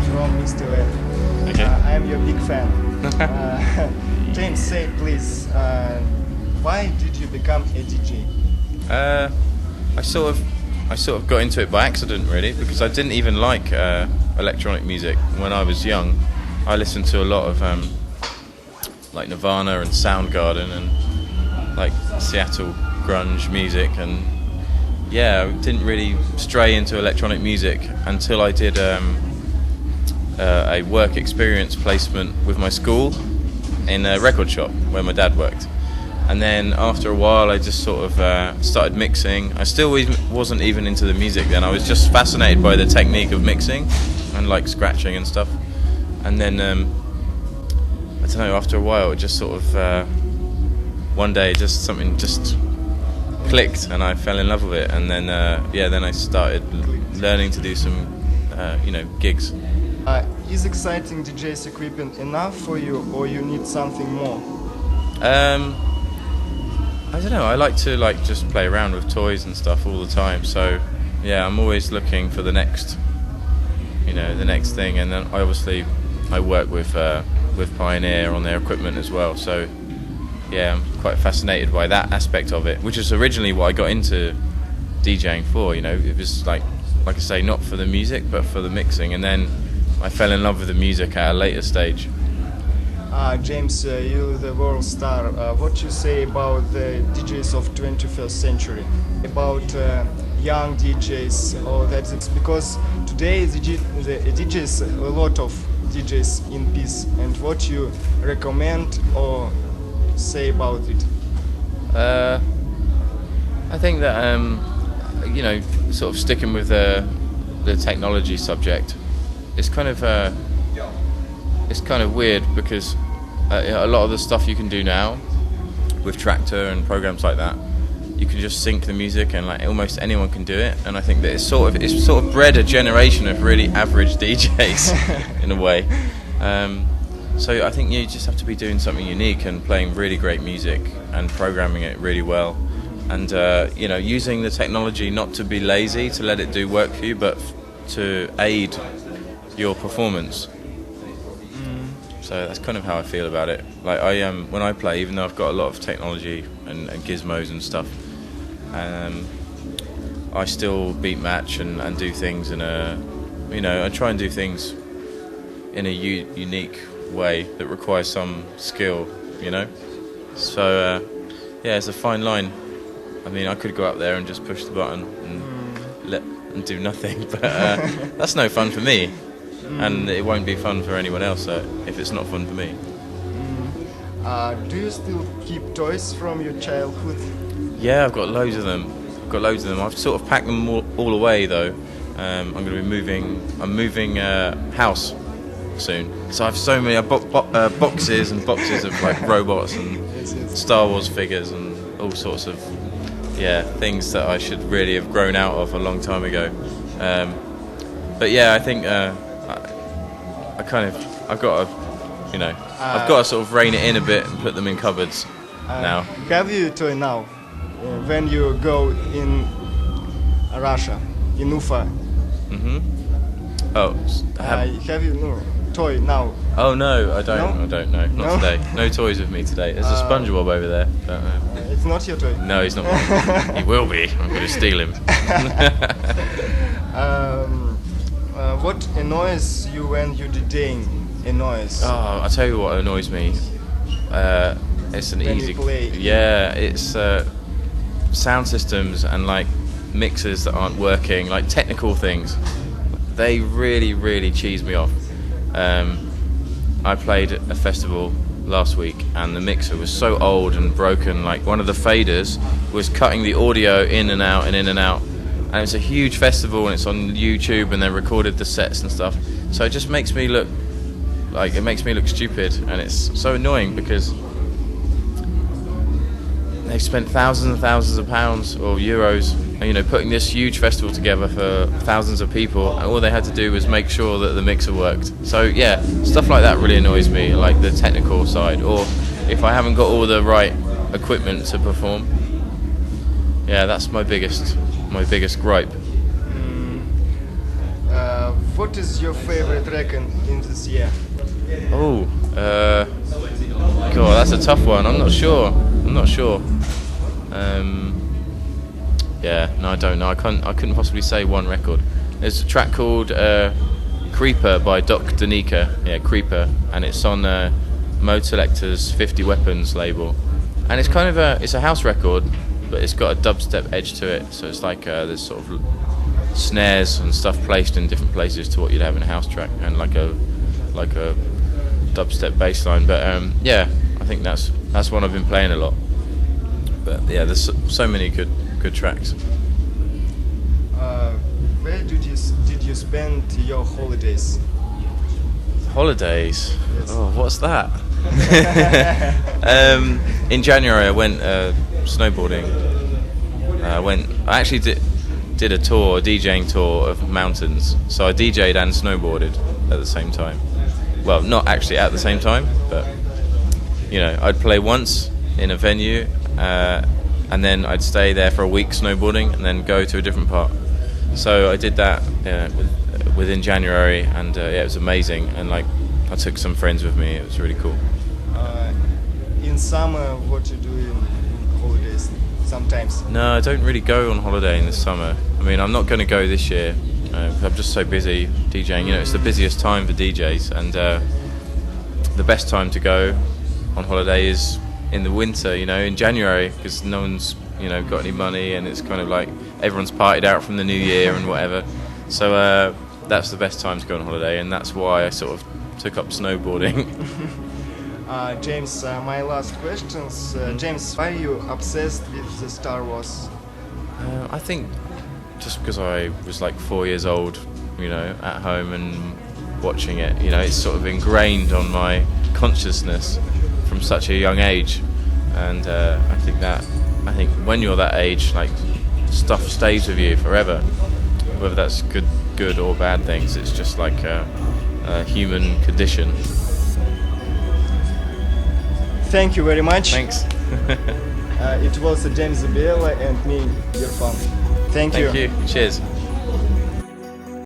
from Mr. Web. Okay. I am your big fan. James, say please, why did you become a DJ? I sort of got into it by accident, really, because I didn't even like electronic music when I was young. I listened to a lot of like Nirvana and Soundgarden and like Seattle grunge music, and yeah, I didn't really stray into electronic music until I did a work experience placement with my school in a record shop where my dad worked. And then after a while I just sort of started mixing. I still wasn't even into the music then. I was just fascinated by the technique of mixing and like scratching and stuff. And then I don't know, after a while it just sort of one day just something just clicked and I fell in love with it. And then then I started learning to do some gigs. Is exciting DJ's equipment enough for you, or you need something more? I don't know, I like to just play around with toys and stuff all the time, so yeah, I'm always looking for the next thing. And then I work with Pioneer on their equipment as well, so yeah, I'm quite fascinated by that aspect of it, which is originally what I got into DJing for. It was like I say, not for the music but for the mixing, and then I fell in love with the music at a later stage. James, you're the world star. What you say about the DJs of 21st century? About young DJs, or that it's because today the DJs, a lot of DJs in peace, and what you recommend or say about it? I think that sort of sticking with the technology subject, it's kind of weird because a lot of the stuff you can do now with Tractor and programs like that, you can just sync the music and like almost anyone can do it. And I think that it's sort of bred a generation of really average DJs in a way. So I think you just have to be doing something unique and playing really great music and programming it really well, and using the technology not to be lazy, to let it do work for you, but to aid your performance. So that's kind of how I feel about it. Like when I play, even though I've got a lot of technology and gizmos and stuff, I still beat match and do things in I try and do things in a unique way that requires some skill, So it's a fine line. I mean, I could go up there and just push the button and do nothing, but that's no fun for me. And it won't be fun for anyone else if it's not fun for me. Do you still keep toys from your childhood? Yeah, I've got loads of them. I've sort of packed them all away though. I'm going to be moving house soon. So I have so many boxes and boxes of like robots and Star Wars figures and all sorts of things that I should really have grown out of a long time ago. But yeah, I think I've got to sort of rein it in a bit and put them in cupboards now. Have you a toy now? When you go in Russia, in Ufa? Oh, have you toy now? Oh no, I don't. No? I don't know. Not today. No toys with me today. There's a SpongeBob over there. But, it's not your toy? No, he's not mine. He will be. I'm going to steal him. What annoys you when you're DJing? Oh, I'll tell you what annoys me. It's an when easy. You play. Yeah, it's sound systems and like mixers that aren't working, like technical things. They really, really cheese me off. I played at a festival last week and the mixer was so old and broken, like one of the faders was cutting the audio in and out and in and out. And it's a huge festival and it's on YouTube and they recorded the sets and stuff. So it just makes me look stupid, and it's so annoying because they've spent thousands and thousands of pounds or euros, putting this huge festival together for thousands of people, and all they had to do was make sure that the mixer worked. So yeah, stuff like that really annoys me, like the technical side, or if I haven't got all the right equipment to perform. Yeah, that's my biggest gripe. what is your favorite track in this year? Oh, God, that's a tough one. I'm not sure. Yeah, no, I don't know. I couldn't possibly say one record. There's a track called Creeper by Doc Danica. Yeah, Creeper, and it's on Mode Selector's 50 Weapons label. And it's kind of it's a house record, but it's got a dubstep edge to it. So it's like there's sort of snares and stuff placed in different places to what you'd have in a house track, and like a dubstep bass line. But yeah, I think that's one I've been playing a lot. But yeah, there's so many good tracks. Where did you spend your holidays? Holidays? Yes. Oh, what's that? In January I went snowboarding. I actually did a DJing tour of mountains. So I DJ'd and snowboarded at the same time. Well, not actually at the same time, but you know, I'd play once in a venue, and then I'd stay there for a week snowboarding, and then go to a different part. So I did that within January, and yeah, it was amazing. And like, I took some friends with me. It was really cool. In summer, what you do in holidays? Sometimes. No, I don't really go on holiday in the summer. I mean, I'm not going to go this year. I'm just so busy DJing. You know, it's the busiest time for DJs, and the best time to go on holiday is in the winter. You know, in January, because no one's got any money, and it's kind of like everyone's partied out from the new year and whatever. So that's the best time to go on holiday, and that's why I sort of took up snowboarding. James, my last questions. James, why are you obsessed with the Star Wars? I think just because I was like 4 years old, at home and watching it, it's sort of ingrained on my consciousness from such a young age. And I think when you're that age, like, stuff stays with you forever, whether that's good or bad things. It's just like a human condition. Thank you very much. Thanks. It was James Zabiela and me, your fan. Thank you. Cheers.